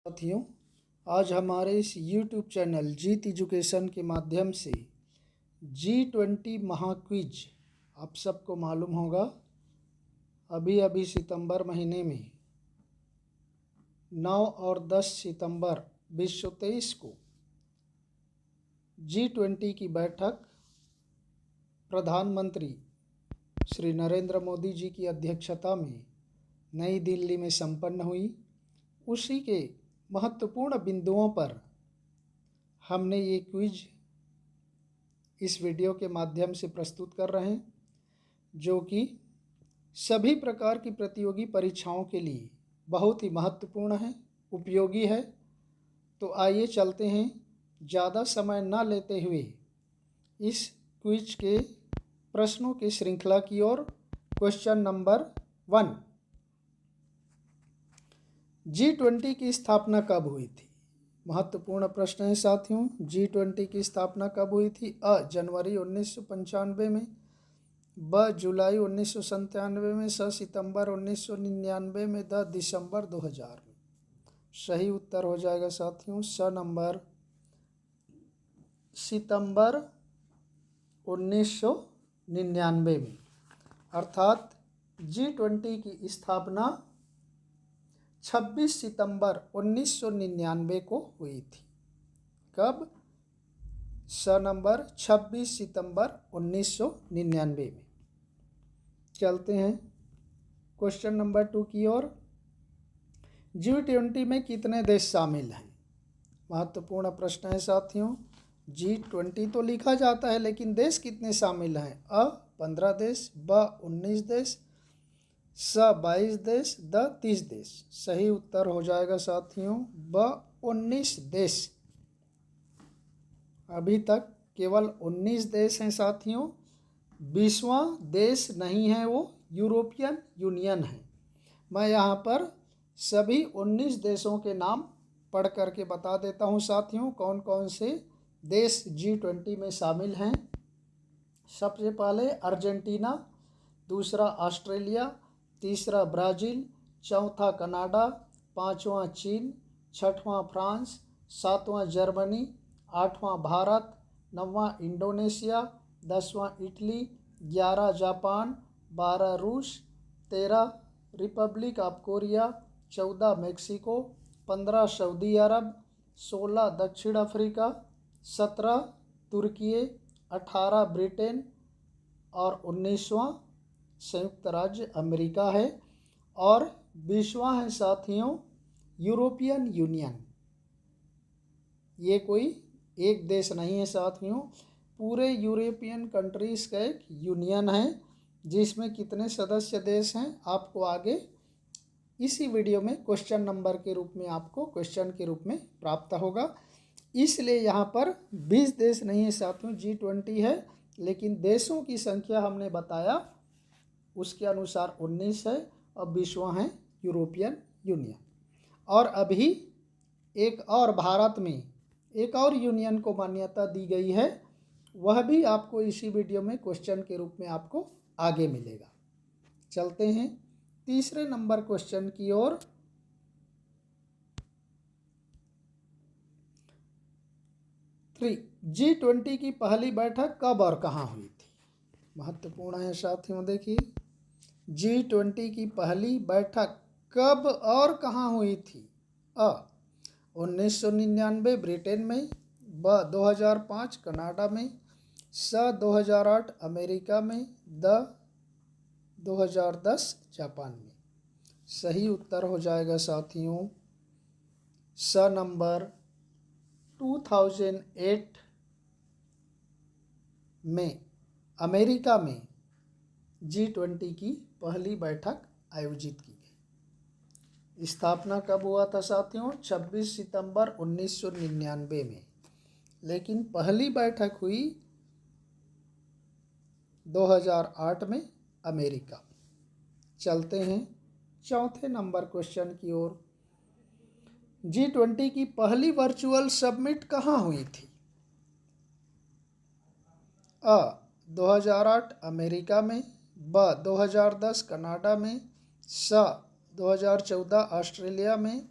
साथियों, आज हमारे इस YouTube चैनल जीत एजुकेशन के माध्यम से G20 महाक्विज आप सबको मालूम होगा। अभी सितंबर महीने में 9 और 10 सितंबर 2023 को G20 की बैठक प्रधानमंत्री श्री नरेंद्र मोदी जी की अध्यक्षता में नई दिल्ली में संपन्न हुई। उसी के महत्वपूर्ण बिंदुओं पर हमने ये क्विज इस वीडियो के माध्यम से प्रस्तुत कर रहे हैं, जो कि सभी प्रकार की प्रतियोगी परीक्षाओं के लिए बहुत ही महत्वपूर्ण है, उपयोगी है। तो आइए चलते हैं, ज़्यादा समय न लेते हुए इस क्विज के प्रश्नों की श्रृंखला की ओर। क्वेश्चन नंबर 1, G20 की स्थापना कब हुई थी? महत्वपूर्ण प्रश्न है साथियों। G20 की स्थापना कब हुई थी? अ जनवरी 1995 में, ब जुलाई 1997 में, स सितंबर 1999 में, द दिसंबर 2000 में। सही उत्तर हो जाएगा साथियों स नंबर, सितंबर 1999 में। अर्थात G20 की स्थापना 26 सितंबर 1999 को हुई थी। कब? स नंबर 26 सितंबर 1999 में। चलते हैं क्वेश्चन नंबर 2 की ओर। G20 में कितने देश शामिल हैं? महत्वपूर्ण प्रश्न है साथियों। G20 तो लिखा जाता है, लेकिन देश कितने शामिल हैं? अ 15 देश, ब 19 देश, स 22 देश, द 30 देश। सही उत्तर हो जाएगा साथियों ब 19 देश। अभी तक केवल 19 देश हैं साथियों। 20वां देश नहीं है, वो यूरोपियन यूनियन है। मैं यहाँ पर सभी 19 देशों के नाम पढ़ करके बता देता हूँ साथियों, कौन कौन से देश G20 में शामिल हैं। सबसे पहले अर्जेंटीना, दूसरा ऑस्ट्रेलिया, तीसरा ब्राज़ील, चौथा कनाडा, पाँचवां चीन, छठवां फ्रांस, सातवां जर्मनी, आठवां भारत, नौवां इंडोनेशिया, 10वां इटली, 11 जापान, 12 रूस, 13 रिपब्लिक ऑफ कोरिया, 14 मेक्सिको, 15 सऊदी अरब, 16 दक्षिण अफ्रीका, 17 तुर्की, 18 ब्रिटेन और 19वां संयुक्त राज्य अमेरिका है। और 20वां है साथियों यूरोपियन यूनियन। ये कोई एक देश नहीं है साथियों, पूरे यूरोपियन कंट्रीज़ का एक यूनियन है, जिसमें कितने सदस्य देश हैं आपको आगे इसी वीडियो में क्वेश्चन नंबर के रूप में, आपको क्वेश्चन के रूप में प्राप्त होगा। इसलिए यहाँ पर 20 देश नहीं है साथियों, G20 है, लेकिन देशों की संख्या हमने बताया उसके अनुसार 19 है और 20वां है यूरोपियन यूनियन। और अभी एक और भारत में एक और यूनियन को मान्यता दी गई है, वह भी आपको इसी वीडियो में क्वेश्चन के रूप में आपको आगे मिलेगा। चलते हैं तीसरे नंबर क्वेश्चन की ओर। G20 की पहली बैठक कब और कहाँ हुई थी? महत्वपूर्ण है साथियों। देखिए, G20 की पहली बैठक कब और कहाँ हुई थी? अ 1999 ब्रिटेन में, ब 2005 कनाडा में, स 2008 अमेरिका में, द 2010 जापान में। सही उत्तर हो जाएगा साथियों स नंबर 2008 में अमेरिका में G20 की पहली बैठक आयोजित की गई। स्थापना कब हुआ था साथियों? 26 सितंबर 1999 में, लेकिन पहली बैठक हुई 2008 में अमेरिका। चलते हैं चौथे नंबर क्वेश्चन की ओर। G20 की पहली वर्चुअल समिट कहाँ हुई थी? अ 2008 अमेरिका में, ब 2010 कनाडा में, स 2014 ऑस्ट्रेलिया में,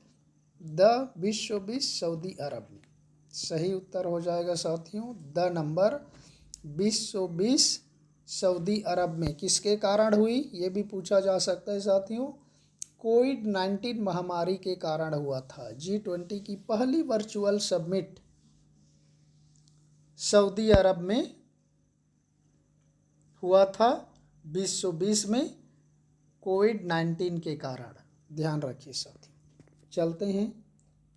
द 2020 सऊदी अरब में। सही उत्तर हो जाएगा साथियों द नंबर 2020 सऊदी अरब में। किसके कारण हुई ये भी पूछा जा सकता है साथियों। कोविड-19 महामारी के कारण हुआ था। G20 की पहली वर्चुअल समिट सऊदी अरब में हुआ था 2020 में, कोविड-19 के कारण। ध्यान रखिए साथियों। चलते हैं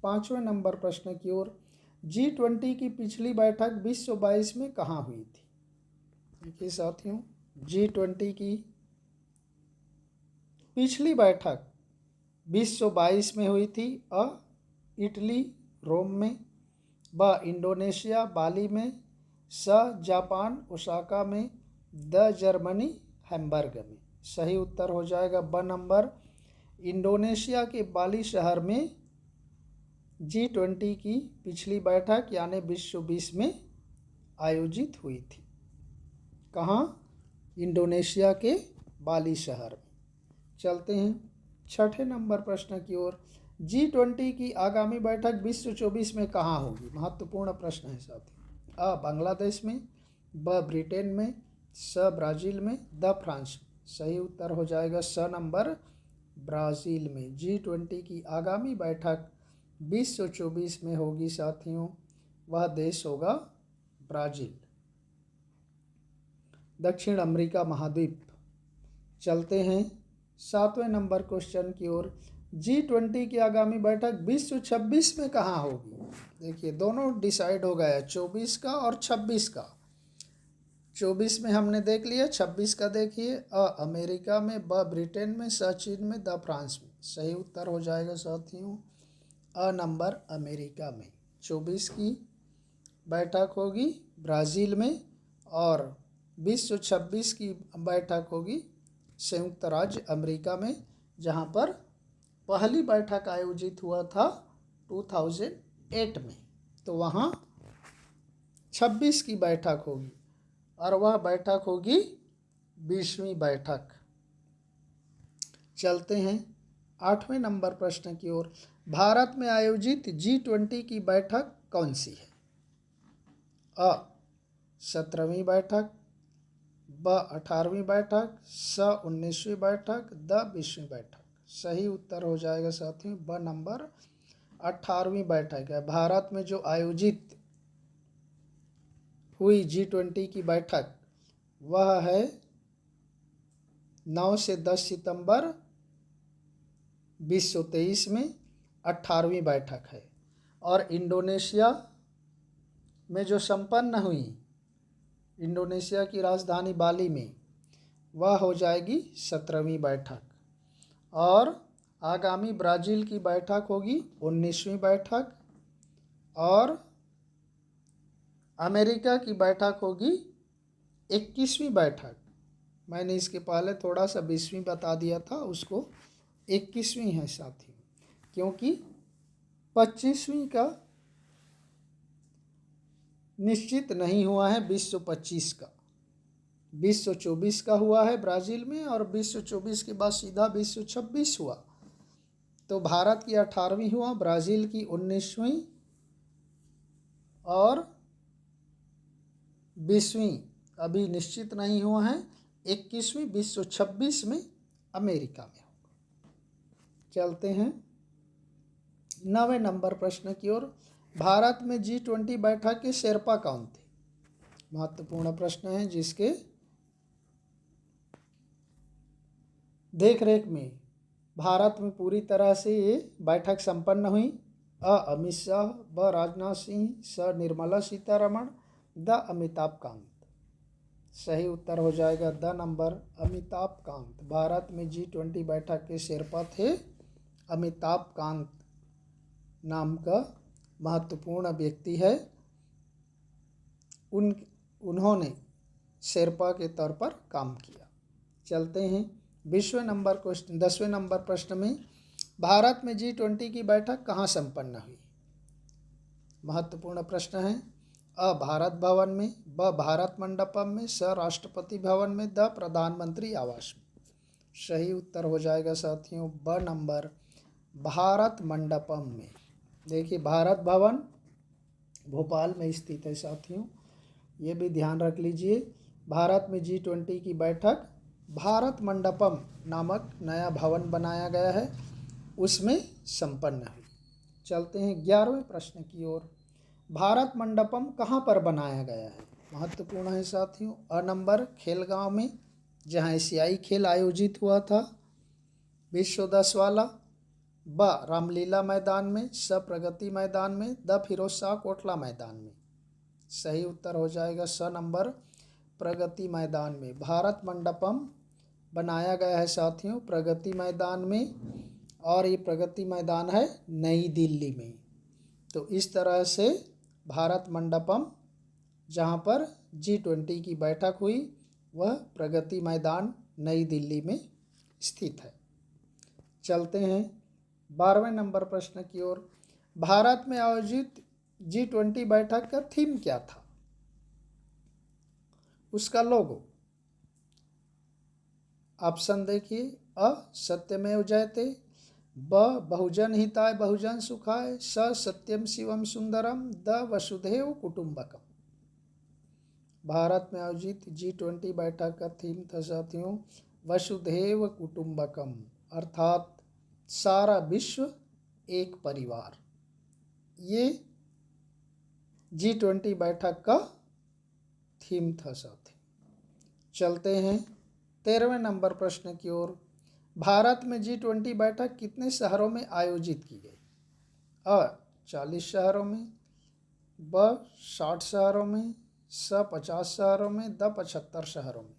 5वें नंबर प्रश्न की ओर। G20 की पिछली बैठक 2022 में कहाँ हुई थी? देखिए साथियों, G20 की पिछली बैठक 2022 में हुई थी। अ इटली रोम में, ब इंडोनेशिया बाली में, स जापान ओसाका में, द जर्मनी हैम्बर्ग में। सही उत्तर हो जाएगा ब नंबर इंडोनेशिया के बाली शहर में G20 की पिछली बैठक यानी 2020 में आयोजित हुई थी। कहाँ? इंडोनेशिया के बाली शहर में। चलते हैं 6ठे नंबर प्रश्न की ओर। G20 की आगामी बैठक 2024 में कहाँ होगी? महत्वपूर्ण प्रश्न है साथियों। अ बांग्लादेश में, ब ब्रिटेन में, स ब्राज़ील में, द फ्रांस में। सही उत्तर हो जाएगा स नंबर ब्राज़ील में। G20 की आगामी बैठक 2024 में होगी साथियों। वह देश होगा ब्राज़ील, दक्षिण अमेरिका महाद्वीप। चलते हैं 7वें नंबर क्वेश्चन की ओर। G20 की आगामी बैठक 2026 में कहाँ होगी? देखिए दोनों डिसाइड हो गया, 24 का और 26 का। 24 में हमने देख लिया, 26 का देखिए। अ अमेरिका में, ब ब्रिटेन में, स चीन में, द फ्रांस में। सही उत्तर हो जाएगा साथियों अ नंबर अमेरिका में। 24 की बैठक होगी ब्राज़ील में और 2026 की बैठक होगी संयुक्त राज्य अमेरिका में, जहां पर पहली बैठक आयोजित हुआ था 2008 में। तो वहां 26 की बैठक होगी और वह बैठक होगी 20वीं बैठक। चलते हैं 8वें नंबर प्रश्न की ओर। भारत में आयोजित G20 की बैठक कौन सी है? अ 17वीं बैठक, ब 18वीं बैठक, स 19वीं बैठक, द 20वीं बैठक। सही उत्तर हो जाएगा साथियों ब नंबर 18वीं बैठक है। भारत में जो आयोजित हुई G20 की बैठक वह है 9 से 10 सितंबर 2023 में 18वीं बैठक है। और इंडोनेशिया में जो संपन्न हुई, इंडोनेशिया की राजधानी बाली में, वह हो जाएगी 17वीं बैठक। और आगामी ब्राज़ील की बैठक होगी 19वीं बैठक और अमेरिका की बैठक होगी 21वीं बैठक। मैंने इसके पहले थोड़ा सा 20वीं बता दिया था, उसको 21वीं है साथियों, क्योंकि 25वीं का निश्चित नहीं हुआ है। 2025 का 2024 का हुआ है ब्राज़ील में और 2024 के बाद सीधा 2026 हुआ। तो भारत की 18वीं हुआ, ब्राज़ील की 19वीं और 20वीं अभी निश्चित नहीं हुआ है। 21वीं 2026 में अमेरिका में होगा। चलते हैं 9वें नंबर प्रश्न की ओर। भारत में G20 बैठक के शेरपा कौन थे? महत्वपूर्ण प्रश्न है जिसके देखरेख में भारत में पूरी तरह से ये बैठक संपन्न हुई। अ अमित शाह, ब राजनाथ सिंह, स निर्मला सीतारमण, द अमिताभ कांत। सही उत्तर हो जाएगा द नंबर अमिताभ कांत। भारत में G20 बैठक के शेरपा थे अमिताभ कांत नाम का महत्वपूर्ण व्यक्ति है। उन्होंने शेरपा के तौर पर काम किया। चलते हैं 10वें नंबर प्रश्न में। भारत में G20 की बैठक कहाँ संपन्न हुई? महत्वपूर्ण प्रश्न है। अ भारत भवन में, ब भारत मंडपम में, स राष्ट्रपति भवन में, द प्रधानमंत्री आवास में। सही उत्तर हो जाएगा साथियों ब नंबर भारत मंडपम में। देखिए भारत भवन भोपाल में स्थित है साथियों, ये भी ध्यान रख लीजिए। भारत में G20 की बैठक भारत मंडपम नामक नया भवन बनाया गया है, उसमें संपन्न हुई। चलते हैं 11वें प्रश्न की ओर। भारत मंडपम कहाँ पर बनाया गया है? महत्वपूर्ण है साथियों। अ नंबर खेलगांव में, जहाँ एशियाई खेल आयोजित हुआ था विश्व 10 वाला। ब रामलीला मैदान में। स प्रगति मैदान में। द फिरोज शाह कोटला मैदान में। सही उत्तर हो जाएगा स नंबर प्रगति मैदान में। भारत मंडपम बनाया गया है साथियों प्रगति मैदान में, और ये प्रगति मैदान है नई दिल्ली में। तो इस तरह से भारत मंडपम जहाँ पर G20 की बैठक हुई वह प्रगति मैदान नई दिल्ली में स्थित है। चलते हैं 12वें नंबर प्रश्न की ओर। भारत में आयोजित G20 बैठक का थीम क्या था? उसका लोगो। ऑप्शन देखिए। अ सत्यमेव जयते। ब बहुजन हिताय बहुजन सुखाय। स सत्यम शिवम सुंदरम। द वसुधैव कुटुंबकम। भारत में आयोजित G20 बैठक का थीम था साथियों वसुधैव कुटुंबकम, अर्थात सारा विश्व एक परिवार। ये G20 बैठक का थीम था साथियों। चलते हैं 13वें नंबर प्रश्न की ओर। भारत में G20 बैठक कितने शहरों में आयोजित की गई? अ 40 शहरों में। ब 60 शहरों में। स 50 शहरों में। द 75 शहरों में।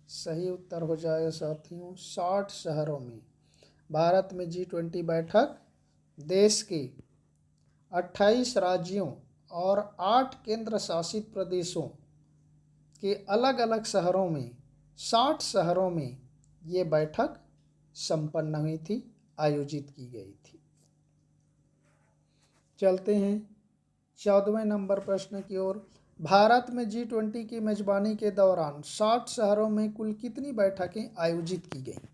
सही उत्तर हो जाएगा साथियों 60 शहरों में। भारत में G20 बैठक देश के 28 राज्यों और 8 केंद्र शासित प्रदेशों के अलग अलग शहरों में 60 शहरों में ये बैठक संपन्न हुई थी, आयोजित की गई थी। चलते हैं 14वें नंबर प्रश्न की ओर। भारत में G20 की मेजबानी के दौरान 60 शहरों में कुल कितनी बैठकें आयोजित की गईं?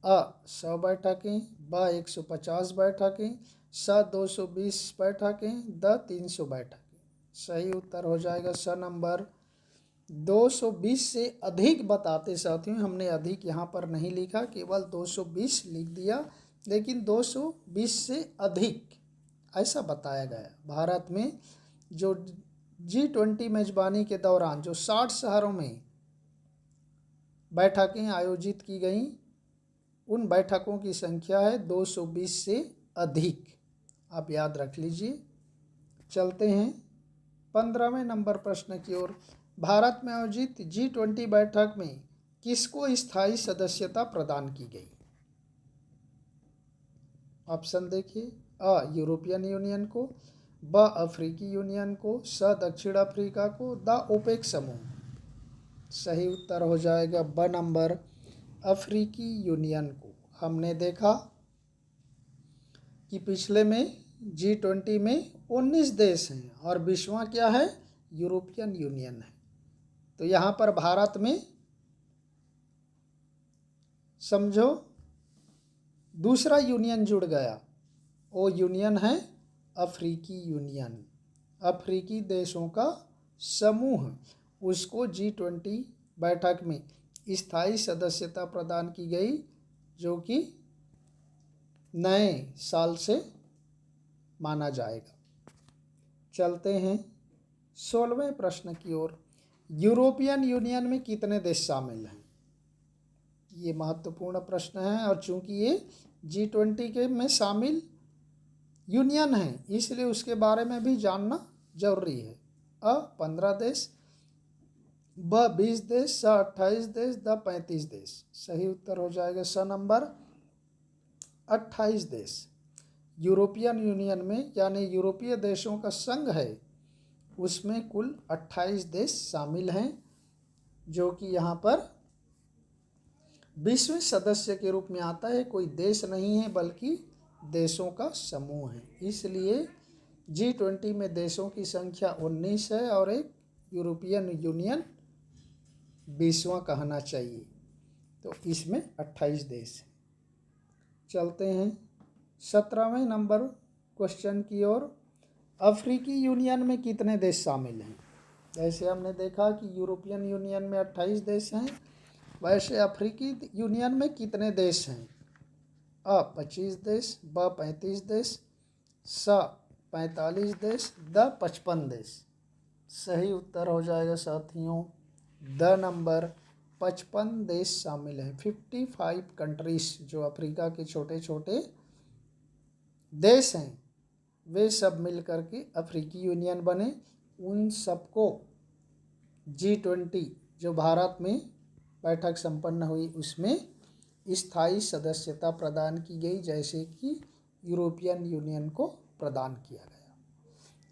अ 100 बैठकें। ब 150 बैठकें। स 220 बैठकें। द 300 बैठकें। सही उत्तर हो जाएगा स नंबर 220 से अधिक बताते साथियों। हमने अधिक यहाँ पर नहीं लिखा, केवल 220 लिख दिया, लेकिन 220 से अधिक ऐसा बताया गया। भारत में जो G20 मेजबानी के दौरान जो 60 शहरों में बैठकें आयोजित की गईं, उन बैठकों की संख्या है 220 से अधिक। आप याद रख लीजिए। चलते हैं 15वें नंबर प्रश्न की ओर। भारत में आयोजित G20 बैठक में किसको स्थायी सदस्यता प्रदान की गई? ऑप्शन देखिए। अ यूरोपियन यूनियन को। ब अफ्रीकी यूनियन को। स दक्षिण अफ्रीका को। द ओपेक समूह। सही उत्तर हो जाएगा ब नंबर अफ्रीकी यूनियन को। हमने देखा कि पिछले में G20 में 19 देश हैं और 20वां क्या है? यूरोपियन यूनियन है। तो यहाँ पर भारत में समझो दूसरा यूनियन जुड़ गया, वो यूनियन है अफ्रीकी यूनियन। अफ्रीकी देशों का समूह, उसको G20 बैठक में स्थायी सदस्यता प्रदान की गई, जो कि नए साल से माना जाएगा। चलते हैं 16वें प्रश्न की ओर। यूरोपियन यूनियन में कितने देश शामिल हैं? ये महत्वपूर्ण प्रश्न है, और चूंकि ये G20 के में शामिल यूनियन है, इसलिए उसके बारे में भी जानना जरूरी है। अ 15 देश। ब 20 देश। स 28 देश। द 35 देश। सही उत्तर हो जाएगा स नंबर 28 देश। यूरोपियन यूनियन में यानी यूरोपीय देशों का संघ है, उसमें कुल 28 देश शामिल हैं, जो कि यहाँ पर 20वें सदस्य के रूप में आता है। कोई देश नहीं है बल्कि देशों का समूह है, इसलिए G20 में देशों की संख्या 19 है और एक यूरोपियन यूनियन 20वां कहना चाहिए। तो इसमें 28 देश हैं। चलते हैं 17वें नंबर क्वेश्चन की ओर। अफ्रीकी यूनियन में कितने देश शामिल हैं? जैसे हमने देखा कि यूरोपियन यूनियन में 28 देश हैं, वैसे अफ्रीकी यूनियन में कितने देश हैं? अ 25 देश, ब 35 देश, स 45 देश, द 55 देश। सही उत्तर हो जाएगा साथियों द नंबर 55 देश शामिल हैं। 55 कंट्रीज जो अफ्रीका के छोटे छोटे देश हैं वे सब मिल कर के अफ्रीकी यूनियन बने। उन सबको G20 जो भारत में बैठक संपन्न हुई उसमें स्थायी सदस्यता प्रदान की गई, जैसे कि यूरोपियन यूनियन को प्रदान किया गया।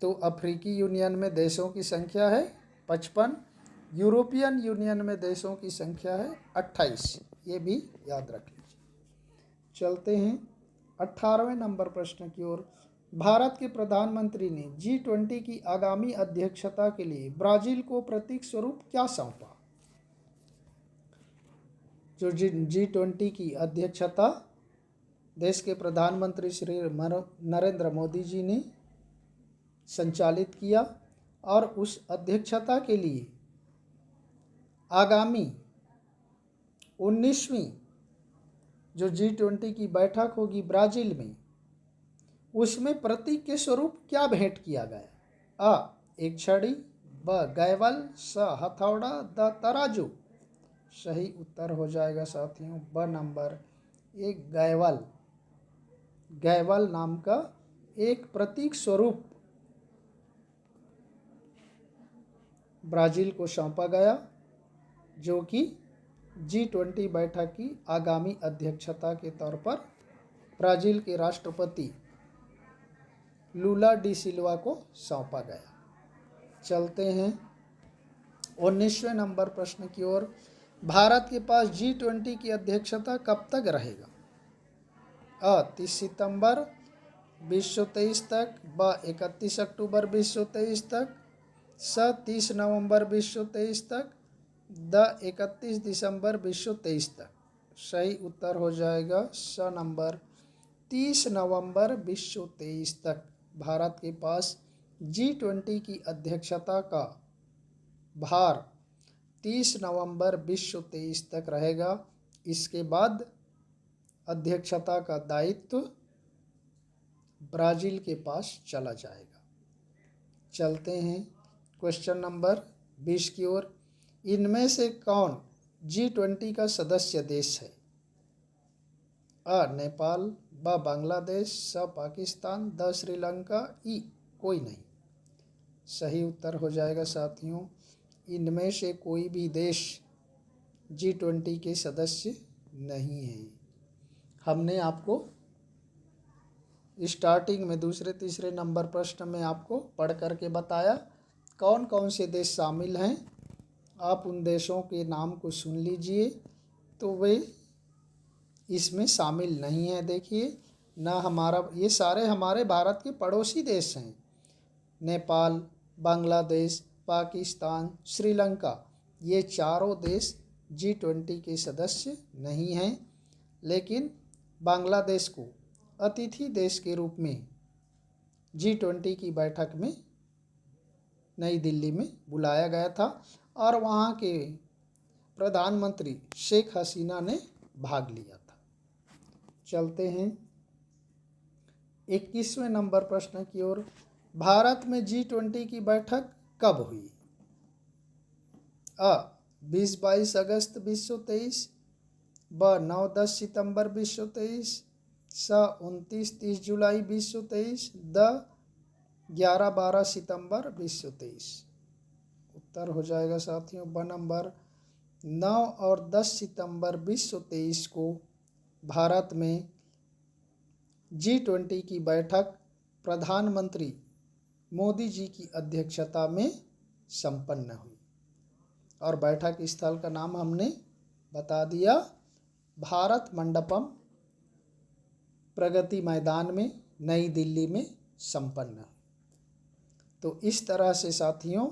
तो अफ्रीकी यूनियन में देशों की संख्या है 55, यूरोपियन यूनियन में देशों की संख्या है 28। ये भी याद रख लीजिए। चलते हैं 18वें नंबर प्रश्न की ओर। भारत के प्रधानमंत्री ने G20 की आगामी अध्यक्षता के लिए ब्राजील को प्रतीक स्वरूप क्या सौंपा? जो G20 की अध्यक्षता देश के प्रधानमंत्री श्री नरेंद्र मोदी जी ने संचालित किया और उस अध्यक्षता के लिए आगामी 19वीं जो G20 की बैठक होगी ब्राज़ील में, उसमें प्रतीक के स्वरूप क्या भेंट किया गया? अ एक छड़ी, ब गैवल, स हथौड़ा, द तराजू। सही उत्तर हो जाएगा साथियों ब नंबर एक गैवल। गैवल नाम का एक प्रतीक स्वरूप ब्राज़ील को सौंपा गया, जो कि G20 बैठक की आगामी अध्यक्षता के तौर पर ब्राज़ील के राष्ट्रपति लूला डी सिल्वा को सौंपा गया। चलते हैं 19वें नंबर प्रश्न की ओर। भारत के पास G20 की अध्यक्षता कब तक रहेगा? अ 30 सितंबर 2023 तक, ब 31 अक्टूबर 2023 तक, स 30 नवंबर 2023 तक, द 31 दिसंबर 2023 तक। सही उत्तर हो जाएगा स नंबर 30 नवंबर 2023 तक भारत के पास G20 की अध्यक्षता का भार 30 नवंबर 2023 तक रहेगा। इसके बाद अध्यक्षता का दायित्व ब्राज़ील के पास चला जाएगा। चलते हैं क्वेश्चन नंबर 20 की ओर। इनमें से कौन G20 का सदस्य देश है? अ नेपाल, ब बांग्लादेश, स पाकिस्तान, द श्रीलंका, ई कोई नहीं। सही उत्तर हो जाएगा साथियों इनमें से कोई भी देश G20 के सदस्य नहीं है। हमने आपको स्टार्टिंग में दूसरे तीसरे नंबर प्रश्न में आपको पढ़ करके बताया कौन कौन से देश शामिल हैं। आप उन देशों के नाम को सुन लीजिए, तो वे इसमें शामिल नहीं है। देखिए ना, हमारा ये सारे हमारे भारत के पड़ोसी देश हैं। नेपाल, बांग्लादेश, पाकिस्तान, श्रीलंका, ये चारों देश G20 के सदस्य नहीं हैं, लेकिन बांग्लादेश को अतिथि देश के रूप में G20 की बैठक में नई दिल्ली में बुलाया गया था और वहाँ के प्रधानमंत्री शेख हसीना ने भाग लिया था। चलते हैं 21वें नंबर प्रश्न की ओर। भारत में G20 की बैठक कब हुई? अ 20-22 अगस्त 2023, ब 9-10 सितंबर 2023, स 29-30 जुलाई 2023, द 11-12 सितंबर 2023। उत्तर हो जाएगा साथियों ब नंबर 9 और 10 सितंबर 2023 को भारत में G20 की बैठक प्रधानमंत्री मोदी जी की अध्यक्षता में संपन्न हुई और बैठक स्थल का नाम हमने बता दिया, भारत मंडपम, प्रगति मैदान में, नई दिल्ली में संपन्न हुई। तो इस तरह से साथियों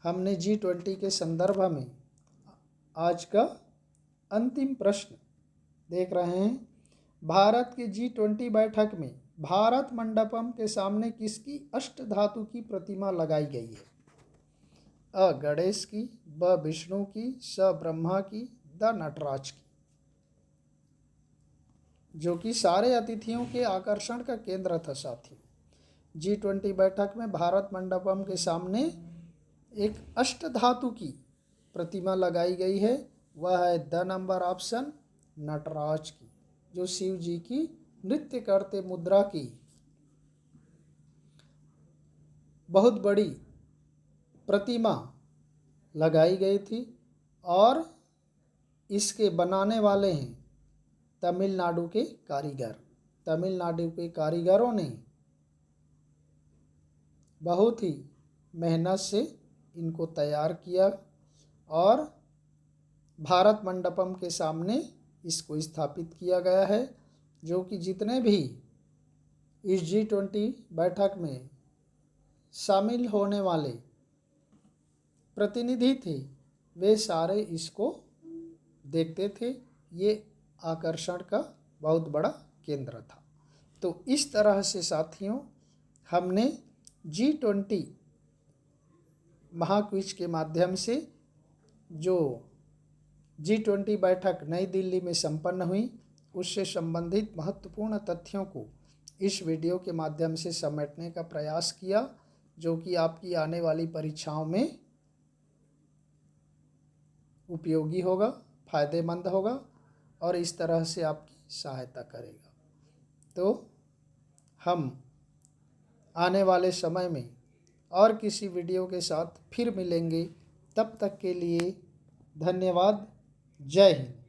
हमने G20 के संदर्भ में आज का अंतिम प्रश्न देख रहे हैं। भारत की G20 बैठक में भारत मंडपम के सामने किसकी अष्टधातु की प्रतिमा लगाई गई है? अ गणेश की, ब विष्णु की, स ब्रह्मा की, द नटराज की, जो कि सारे अतिथियों के आकर्षण का केंद्र था। साथियों, G20 बैठक में भारत मंडपम के सामने एक अष्टधातु की प्रतिमा लगाई गई है। वह है द नंबर ऑप्शन नटराज की, जो शिव जी की नृत्य करते मुद्रा की बहुत बड़ी प्रतिमा लगाई गई थी। और इसके बनाने वाले हैं तमिलनाडु के कारीगर। तमिलनाडु के कारीगरों ने बहुत ही मेहनत से इनको तैयार किया और भारत मंडपम के सामने इसको स्थापित किया गया है, जो कि जितने भी इस G20 बैठक में शामिल होने वाले प्रतिनिधि थे, वे सारे इसको देखते थे। ये आकर्षण का बहुत बड़ा केंद्र था। तो इस तरह से साथियों, हमने G20 महाक्विज के माध्यम से जो G20 बैठक नई दिल्ली में संपन्न हुई, उससे संबंधित महत्वपूर्ण तथ्यों को इस वीडियो के माध्यम से समेटने का प्रयास किया, जो कि आपकी आने वाली परीक्षाओं में उपयोगी होगा, फायदेमंद होगा और इस तरह से आपकी सहायता करेगा। तो हम आने वाले समय में और किसी वीडियो के साथ फिर मिलेंगे। तब तक के लिए धन्यवाद। जय हिंद।